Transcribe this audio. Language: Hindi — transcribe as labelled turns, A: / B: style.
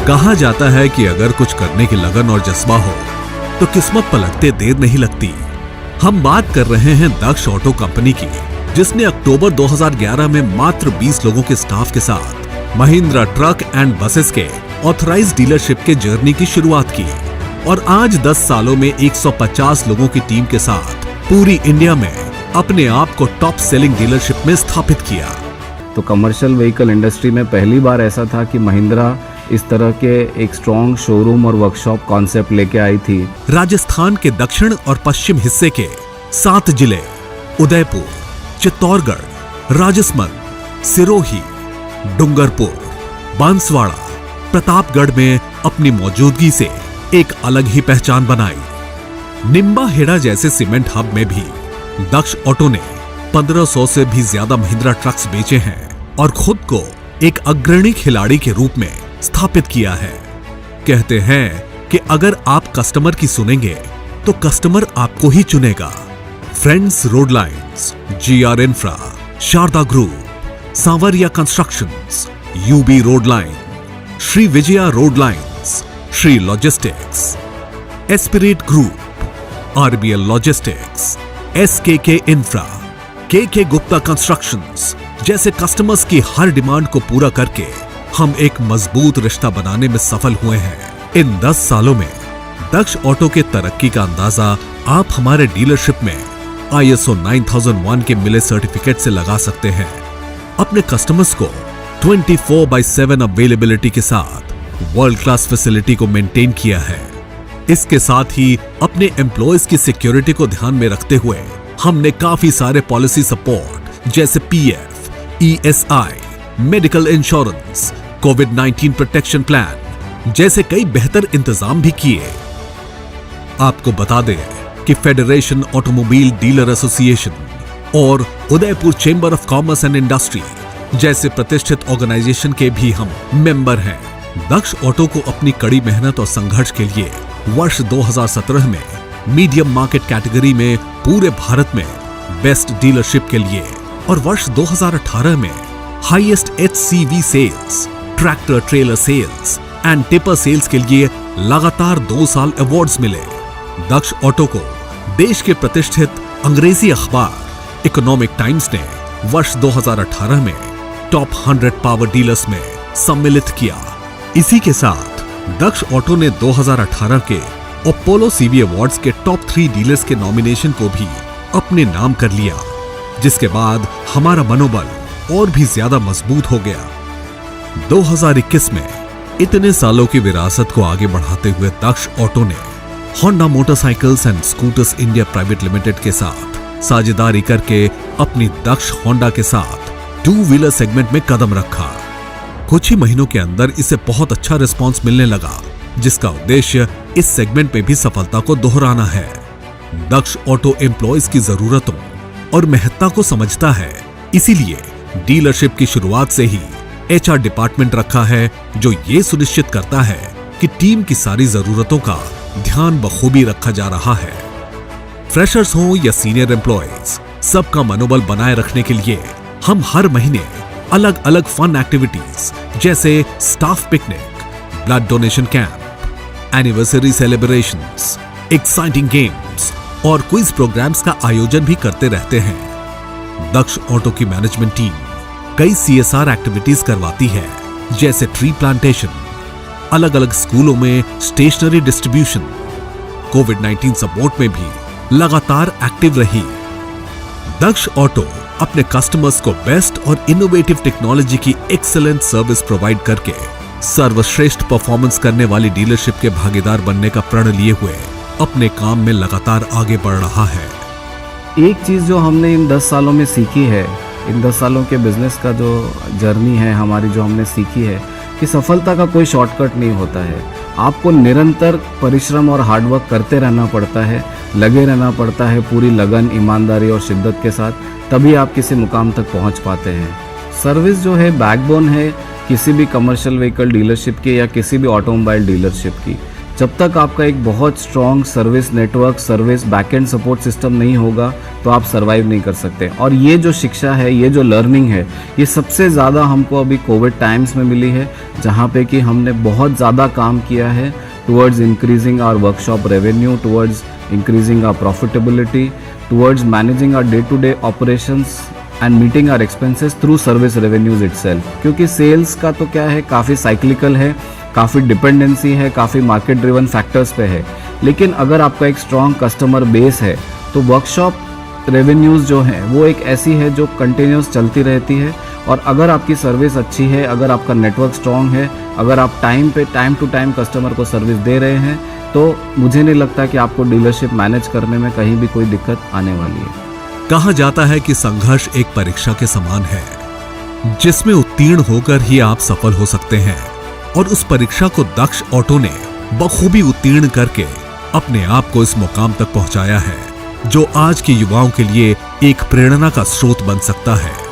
A: कहा जाता है कि अगर कुछ करने की लगन और जज्बा हो तो किस्मत पलटते देर नहीं लगती। हम बात कर रहे हैं दक्ष ऑटो कंपनी की, जिसने अक्टूबर 2011 में मात्र 20 लोगों के स्टाफ के साथ महिंद्रा ट्रक एंड बसेस के ऑथराइज्ड डीलरशिप के जर्नी की शुरुआत की और आज 10 सालों में 150 लोगों की टीम के साथ पूरी इंडिया में अपने आप को टॉप सेलिंग डीलरशिप में स्थापित किया।
B: तो कमर्शियल व्हीकल इंडस्ट्री में पहली बार ऐसा था कि महिंद्रा इस तरह के एक स्ट्रॉन्ग शोरूम और वर्कशॉप कॉन्सेप्ट लेके आई थी।
A: राजस्थान के दक्षिण और पश्चिम हिस्से के 7 जिले उदयपुर, चित्तौड़गढ़, राजसमंद, सिरोही, डूंगरपुर, बांसवाड़ा, प्रतापगढ़ में अपनी मौजूदगी से एक अलग ही पहचान बनाई। निम्बाहेड़ा जैसे सीमेंट हब में भी दक्ष ऑटो ने 1500 से भी ज्यादा महिंद्रा ट्रक्स बेचे हैं और खुद को एक अग्रणी खिलाड़ी के रूप में स्थापित किया है। कहते हैं कि अगर आप कस्टमर की सुनेंगे तो कस्टमर आपको ही चुनेगा। Friends road lines, GR infra, Sharda group, Sanwariya constructions, UB road line, Shri Vijaya road lines, Shri logistics, aspirate group, RBL logistics, SKK infra, KK Gupta constructions जैसे कस्टमर्स की हर डिमांड को पूरा करके हम एक मजबूत रिश्ता बनाने में सफल हुए हैं। इन 10 सालों में दक्ष ऑटो के तरक्की का अंदाजा आप हमारे डीलरशिप में ISO 9001 के मिले सर्टिफिकेट से लगा सकते हैं। अपने कस्टमर्स को 24/7 अवेलेबिलिटी के साथ वर्ल्ड क्लास फैसिलिटी को मेंटेन किया है। इसके साथ ही अपने एम्प्लॉयज की सिक्योरिटी को ध्यान में रखते हुए हमने काफी सारे पॉलिसी सपोर्ट जैसे PF, ESI, मेडिकल इंश्योरेंस, कोविड-19 प्रोटेक्शन प्लान जैसे कई बेहतर इंतजाम भी किए। आपको बता दें कि फेडरेशन ऑटोमोबाइल डीलर एसोसिएशन और Udaipur chamber of commerce and industry जैसे प्रतिष्ठित ऑर्गेनाइजेशन के भी हम मेंबर हैं। दक्ष ऑटो को अपनी कड़ी मेहनत और संघर्ष के लिए वर्ष 2017 में मीडियम मार्केट कैटेगरी में पूरे भारत में बेस्ट डीलरशिप के लिए और वर्ष 2018 में highest HCV sales, tractor trailer sales and tipper sales के लिए लगातार 2 साल अवार्ड्स मिले। दक्ष ऑटो को देश के प्रतिष्ठित अंग्रेजी अखबार इकोनॉमिक टाइम्स ने वर्ष 2018 में टॉप 100 पावर डीलर्स में सम्मिलित किया। इसी के साथ दक्ष ऑटो ने 2018 के अपोलो CV अवार्ड्स के टॉप 3 डीलर्स के नॉमिनेशन को भी अपने नाम कर लिया, जिसके बाद हमारा मनोबल और भी ज्यादा मजबूत हो गया। 2021 में इतने सालों की विरासत को आगे बढ़ाते हुए दक्ष ऑटो ने Honda motorcycles and scooters India private limited के साथ साझेदारी करके अपनी दक्ष होंडा के साथ 2 व्हीलर सेगमेंट में कदम रखा। कुछ ही महीनों के अंदर इसे बहुत अच्छा रिस्पॉन्स मिलने लगा, जिसका उद्देश्य इस सेगमेंट में भी सफलता को दोहराना है। दक्ष ऑटो एम्प्लॉयज की जरूरतों और महत्ता को समझता है, इसीलिए डीलरशिप की शुरुआत से ही HR डिपार्टमेंट रखा है, जो ये सुनिश्चित करता है कि टीम की सारी जरूरतों का ध्यान बखूबी रखा जा रहा है। फ्रेशर्स हो या सीनियर एम्प्लॉयज, सबका मनोबल बनाए रखने के लिए हम हर महीने अलग अलग फन एक्टिविटीज जैसे staff picnic, blood donation camp, anniversary celebrations, exciting games और क्विज प्रोग्राम्स का आयोजन भी करते रहते हैं। दक्ष ऑटो की मैनेजमेंट टीम कई CSR एक्टिविटीज करवाती है, जैसे ट्री प्लांटेशन, अलग अलग स्कूलों में स्टेशनरी डिस्ट्रीब्यूशन। कोविड-19 सपोर्ट में भी लगातार एक्टिव रही। दक्ष ऑटो अपने कस्टमर्स को बेस्ट और इनोवेटिव टेक्नोलॉजी की एक्सीलेंट सर्विस प्रोवाइड करके सर्वश्रेष्ठ परफॉर्मेंस करने वाली डीलरशिप के भागीदार बनने का प्रण लिए हुए अपने काम में लगातार आगे बढ़ रहा है।
B: एक चीज़ जो हमने इन 10 सालों में सीखी है, इन 10 सालों के बिजनेस का जो जर्नी है हमारी, जो हमने सीखी है कि सफलता का कोई शॉर्टकट नहीं होता है। आपको निरंतर परिश्रम और हार्डवर्क करते रहना पड़ता है, लगे रहना पड़ता है पूरी लगन, ईमानदारी और शिद्दत के साथ, तभी आप किसी मुकाम तक पहुंच पाते हैं। सर्विस जो है बैकबोन है किसी भी कमर्शियल व्हीकल डीलरशिप की या किसी भी ऑटोमोबाइल डीलरशिप की। जब तक आपका एक बहुत strong service network, service backend support system नहीं होगा तो आप सर्वाइव नहीं कर सकते। और ये जो शिक्षा है, ये जो लर्निंग है, ये सबसे ज़्यादा हमको अभी कोविड टाइम्स में मिली है, जहाँ पे कि हमने बहुत ज़्यादा काम किया है towards increasing our workshop revenue, towards increasing our profitability, towards managing our day to day operations and meeting our expenses through service revenues itself. क्योंकि सेल्स का तो क्या है, काफ़ी साइक्लिकल है, काफ़ी डिपेंडेंसी है, काफ़ी मार्केट ड्रिवन फैक्टर्स पे है। लेकिन अगर आपका एक स्ट्रॉन्ग कस्टमर बेस है तो वर्कशॉप रेवेन्यूज़ जो हैं वो एक ऐसी है जो कंटिन्यूस चलती रहती है। और अगर आपकी सर्विस अच्छी है, अगर आपका नेटवर्क स्ट्रॉन्ग है, अगर आप टाइम टू टाइम कस्टमर को सर्विस दे रहे हैं, तो मुझे नहीं लगता कि आपको डीलरशिप मैनेज करने में कहीं भी कोई दिक्कत आने वाली है।
A: कहा जाता है कि संघर्ष एक परीक्षा के समान है, जिसमें उत्तीर्ण होकर ही आप सफल हो सकते हैं। और उस परीक्षा को दक्ष ऑटो ने बखूबी उत्तीर्ण करके अपने आप को इस मुकाम तक पहुंचाया है, जो आज के युवाओं के लिए एक प्रेरणा का स्रोत बन सकता है।